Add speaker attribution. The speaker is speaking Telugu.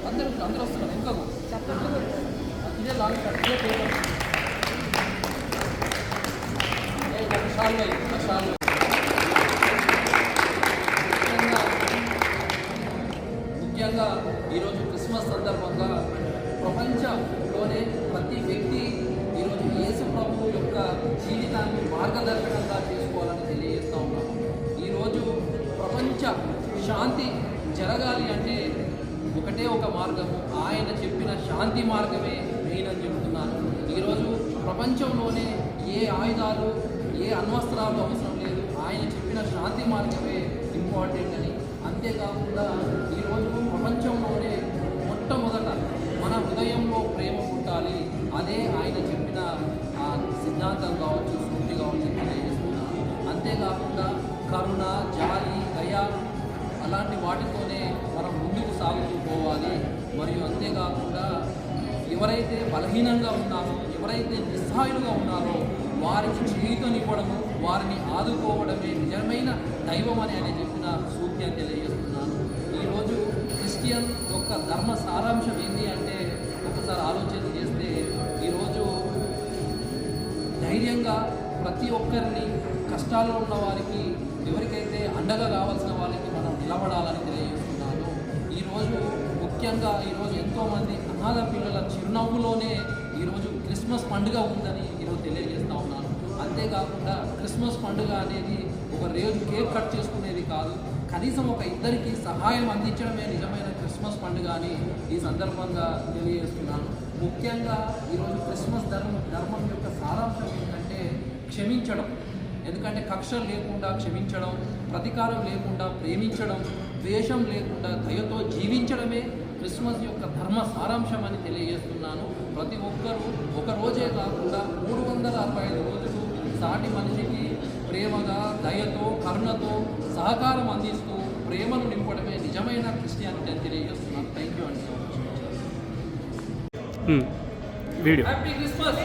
Speaker 1: అందరూ అందరూ వస్తున్నారు ఇంకా ఇదే లాంగ్ కట్ ఇదే పేపర్ ముఖ్యంగా ఈరోజు క్రిస్మస్ సందర్భంగా ప్రపంచంలోనే ప్రతి వ్యక్తి ఈరోజు యేసు ప్రభువు యొక్క జీవితాన్ని మార్గదర్శకంగా చేసుకోవాలని తెలియజేస్తూ ఉన్నాము. ఈరోజు ప్రపంచ శాంతి జరగాలి అంటే ఒకటే ఒక మార్గము, ఆయన చెప్పిన శాంతి మార్గమే మెయిన్ అని చెబుతున్నాను. ఈరోజు ప్రపంచంలోనే ఏ ఆయుధాలు ఏ అణ్వస్త్రాలు అవసరం లేదు, ఆయన చెప్పిన శాంతి మార్గమే ఇంపార్టెంట్ అని. అంతేకాకుండా ఈరోజు ప్రపంచంలోనే మొట్టమొదట మన హృదయంలో ప్రేమ పుట్టాలి, అదే ఆయన చెప్పిన సిద్ధాంతం కావచ్చు, స్ఫూర్తి కావచ్చు తెలియజేస్తున్నాను. అంతేకాకుండా కరుణ, జాలి, దయ అలాంటి వాటితోనే మనం ముందుకు సాగుతూ పోవాలి. మరియు అంతేకాకుండా ఎవరైతే బలహీనంగా ఉన్నారో, ఎవరైతే నిస్సహాయులుగా ఉన్నారో వారికి చేయుతనివ్వడము, వారిని ఆదుకోవడమే నిజమైన దైవం అని ఆయన చెప్పిన సూక్తి అని తెలియజేస్తున్నాను. ఈరోజు క్రిస్టియన్ యొక్క ధర్మ సారాంశం ఏంటి అంటే ఒకసారి ఆలోచన చేస్తే ఈరోజు ధైర్యంగా ప్రతి ఒక్కరిని కష్టాల్లో ఉన్న వారికి, ఎవరికైతే అండగా కావాల్సిన వాళ్ళకి మనం నిలబడాలని తెలియజేస్తున్నాను. ఈరోజు ముఖ్యంగా ఈరోజు ఎంతోమంది అనాథ పిల్లల చిరునవ్వులోనే ఈరోజు క్రిస్మస్ పండుగ ఉందని ఈరోజు తెలియజేస్తూ ఉన్నాను. అంతేకాకుండా క్రిస్మస్ పండుగ అనేది ఒక రోజు కేక్ కట్ చేసుకునేది కాదు, కనీసం ఒక ఇద్దరికి సహాయం అందించడమే నిజమైన క్రిస్మస్ పండుగ అని ఈ సందర్భంగా తెలియజేస్తున్నాను. ముఖ్యంగా ఈరోజు క్రిస్మస్ ధర్మం యొక్క సారాంశం ఏంటంటే క్షమించడం. ఎందుకంటే కక్ష లేకుండా క్షమించడం, ప్రతీకారం లేకుండా ప్రేమించడం, ద్వేషం లేకుండా దయతో జీవించడమే క్రిస్మస్ యొక్క ధర్మ సారాంశం అని తెలియజేస్తున్నాను. ప్రతి ఒక్కరూ ఒక రోజే కాకుండా 365 రోజులు సాటి మనిషికి ప్రేమగా, దయతో, కరుణతో సహకారం అందిస్తూ ప్రేమను నింపడమే నిజమైన క్రిస్టియానిటీ అని తెలియజేస్తున్నాను. థ్యాంక్ యూ అండి.
Speaker 2: Video
Speaker 1: happy Christmas.